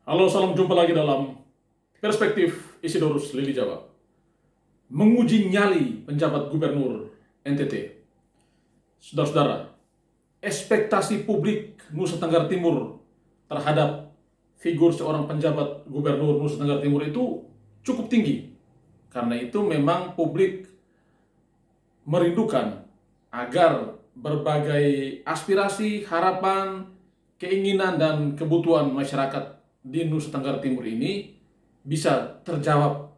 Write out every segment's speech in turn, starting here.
Halo, salam jumpa lagi dalam Perspektif Isidorus Lili Jawa. Menguji nyali penjabat gubernur NTT. Saudara-saudara, ekspektasi publik Nusa Tenggara Timur terhadap figur seorang penjabat gubernur Nusa Tenggara Timur itu cukup tinggi. Karena itu memang publik merindukan agar berbagai aspirasi, harapan, keinginan, dan kebutuhan masyarakat di Nusa Tenggara Timur ini bisa terjawab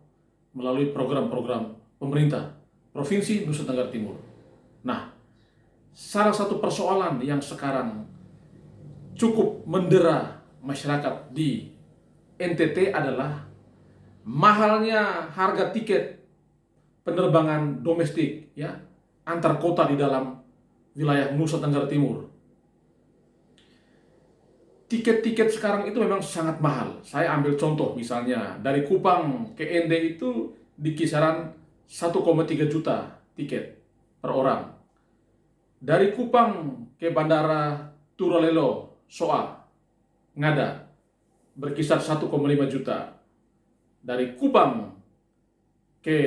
melalui program-program pemerintah Provinsi Nusa Tenggara Timur. Nah, salah satu persoalan yang sekarang cukup mendera masyarakat di NTT adalah mahalnya harga tiket penerbangan domestik ya antar kota di dalam wilayah Nusa Tenggara Timur. Tiket-tiket sekarang itu memang sangat mahal. Saya ambil contoh misalnya dari Kupang ke ND itu di kisaran 1,3 juta tiket per orang. Dari Kupang ke Bandara Turalelo, Soa, Ngada berkisar 1,5 juta. Dari Kupang ke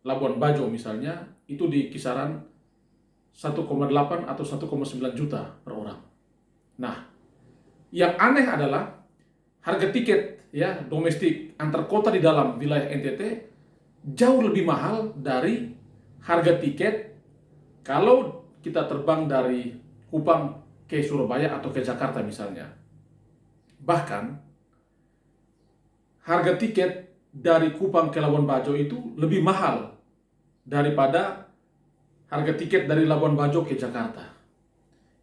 Labuan Bajo misalnya itu di kisaran 1,8 atau 1,9 juta per orang. Nah, yang aneh adalah harga tiket ya domestik antar kota di dalam wilayah NTT jauh lebih mahal dari harga tiket kalau kita terbang dari Kupang ke Surabaya atau ke Jakarta misalnya. Bahkan harga tiket dari Kupang ke Labuan Bajo itu lebih mahal daripada harga tiket dari Labuan Bajo ke Jakarta.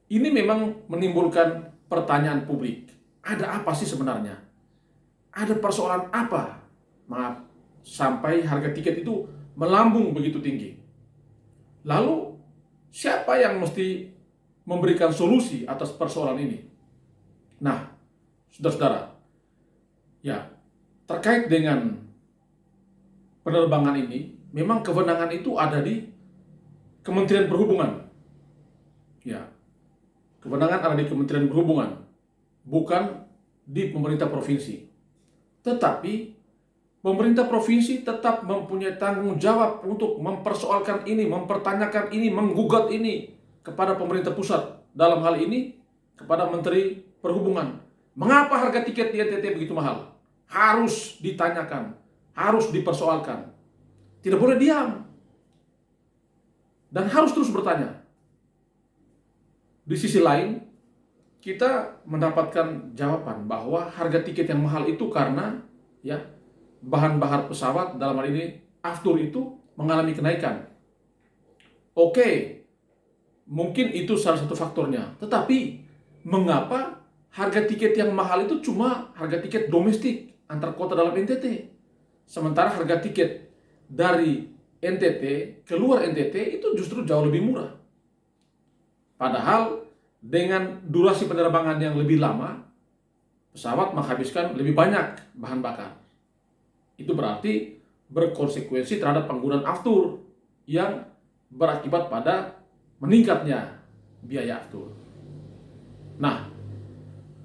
Ini memang menimbulkan pertanyaan publik. Ada apa sih sebenarnya? Ada persoalan apa? Maaf, sampai harga tiket itu melambung begitu tinggi. Lalu, siapa yang mesti memberikan solusi atas persoalan ini? Nah, saudara-saudara, ya, terkait dengan penerbangan ini, memang kewenangan itu ada di Kementerian Perhubungan. Ya, kewenangan ada di Kementerian Perhubungan, bukan di pemerintah provinsi. Tetapi pemerintah provinsi tetap mempunyai tanggung jawab untuk mempersoalkan ini, mempertanyakan ini, menggugat ini kepada pemerintah pusat. Dalam hal ini kepada Menteri Perhubungan. Mengapa harga tiket di NTT begitu mahal? Harus ditanyakan, harus dipersoalkan. Tidak boleh diam. Dan harus terus bertanya. Di sisi lain, kita mendapatkan jawaban bahwa harga tiket yang mahal itu karena ya bahan bakar pesawat dalam hal ini aftur itu mengalami kenaikan. Oke, mungkin itu salah satu faktornya. Tetapi mengapa harga tiket yang mahal itu cuma harga tiket domestik antar kota dalam NTT? Sementara harga tiket dari NTT keluar NTT itu justru jauh lebih murah. Padahal dengan durasi penerbangan yang lebih lama, pesawat menghabiskan lebih banyak bahan bakar. Itu berarti berkonsekuensi terhadap penggunaan aftur yang berakibat pada meningkatnya biaya aftur. Nah,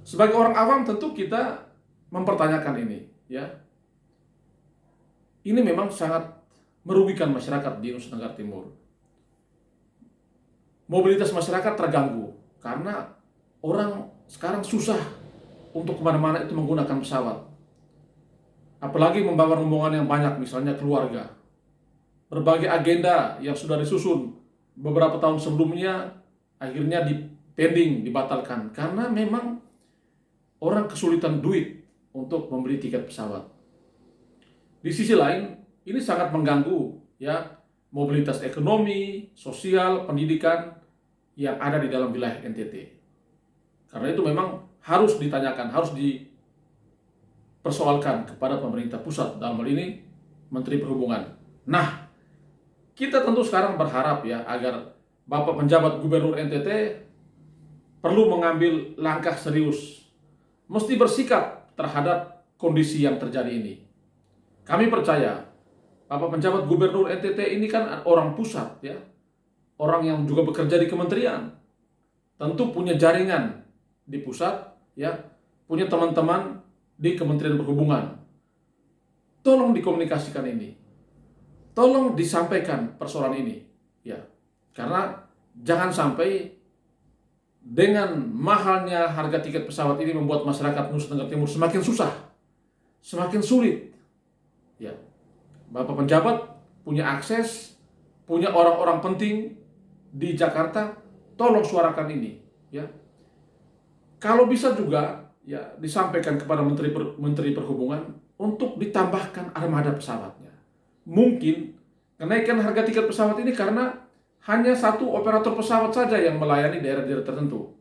sebagai orang awam tentu kita mempertanyakan ini, ya. Ini memang sangat merugikan masyarakat di Nusa Tenggara Timur. Mobilitas masyarakat terganggu karena orang sekarang susah untuk kemana-mana itu menggunakan pesawat. Apalagi membawa rombongan yang banyak, misalnya keluarga. Berbagai agenda yang sudah disusun beberapa tahun sebelumnya akhirnya dipending, dibatalkan. Karena memang orang kesulitan duit untuk membeli tiket pesawat. Di sisi lain, ini sangat mengganggu ya mobilitas ekonomi, sosial, pendidikan yang ada di dalam wilayah NTT. Karena itu memang harus ditanyakan, harus dipersoalkan kepada pemerintah pusat, dalam hal ini Menteri Perhubungan. Nah, kita tentu sekarang berharap ya agar Bapak penjabat Gubernur NTT perlu mengambil langkah serius, mesti bersikap terhadap kondisi yang terjadi ini. Kami percaya Bapak penjabat Gubernur NTT ini kan orang pusat ya, orang yang juga bekerja di kementerian, tentu punya jaringan di pusat ya, punya teman-teman di Kementerian Perhubungan. Tolong dikomunikasikan ini. Tolong disampaikan persoalan ini. Ya. Karena jangan sampai dengan mahalnya harga tiket pesawat ini membuat masyarakat Nusa Tenggara Timur semakin susah, semakin sulit. Ya. Bapak penjabat punya akses, punya orang-orang penting di Jakarta, tolong suarakan ini, ya. Kalau bisa juga ya disampaikan kepada Menteri Perhubungan untuk ditambahkan armada pesawatnya. Mungkin kenaikan harga tiket pesawat ini karena hanya satu operator pesawat saja yang melayani daerah-daerah tertentu.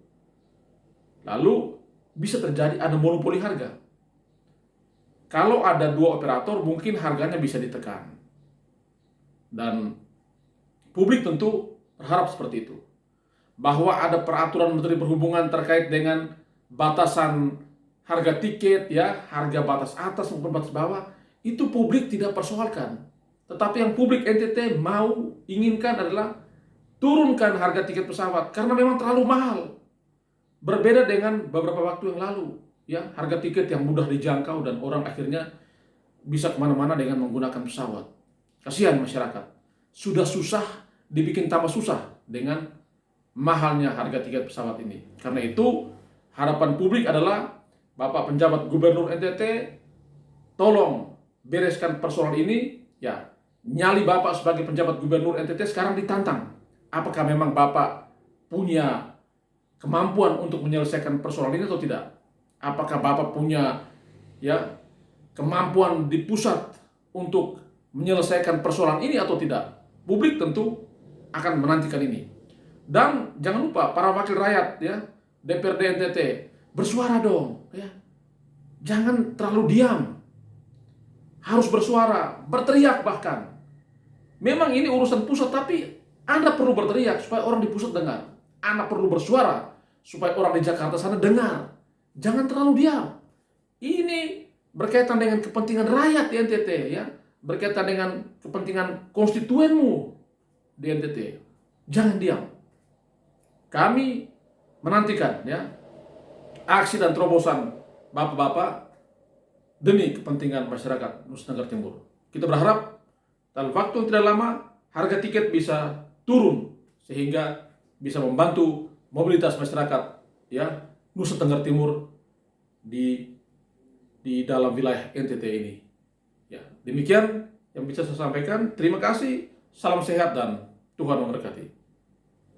Lalu bisa terjadi ada monopoli harga. Kalau ada dua operator mungkin harganya bisa ditekan. Dan publik tentu berharap seperti itu. Bahwa ada peraturan Menteri Perhubungan terkait dengan batasan harga tiket, ya, harga batas atas maupun batas bawah, itu publik tidak persoalkan. Tetapi yang publik NTT mau inginkan adalah turunkan harga tiket pesawat karena memang terlalu mahal. Berbeda dengan beberapa waktu yang lalu, ya, harga tiket yang mudah dijangkau dan orang akhirnya bisa kemana-mana dengan menggunakan pesawat. Kasihan masyarakat. Sudah susah, dibikin tambah susah dengan mahalnya harga tiket pesawat ini. Karena itu, harapan publik adalah Bapak penjabat Gubernur NTT, tolong bereskan persoalan ini. Ya, nyali Bapak sebagai penjabat Gubernur NTT sekarang ditantang. Apakah memang Bapak punya kemampuan untuk menyelesaikan persoalan ini atau tidak? Apakah Bapak punya ya kemampuan di pusat untuk menyelesaikan persoalan ini atau tidak? Publik tentu akan menantikan ini. Dan jangan lupa para wakil rakyat, ya, DPRD NTT, bersuara dong, ya. Jangan terlalu diam. Harus bersuara, berteriak bahkan. Memang ini urusan pusat, tapi Anda perlu berteriak supaya orang di pusat dengar. Anda perlu bersuara supaya orang di Jakarta sana dengar. Jangan terlalu diam. Ini berkaitan dengan kepentingan rakyat di NTT, ya. Berkaitan dengan kepentingan konstituenmu di NTT. Jangan diam. Kami menantikan, ya, aksi dan terobosan Bapak-bapak demi kepentingan masyarakat Nusa Tenggara Timur. Kita berharap dalam waktu yang tidak lama harga tiket bisa turun sehingga bisa membantu mobilitas masyarakat, ya, Nusa Tenggara Timur di dalam wilayah NTT ini. Ya, demikian yang bisa saya sampaikan. Terima kasih. Salam sehat dan Tuhan memberkati.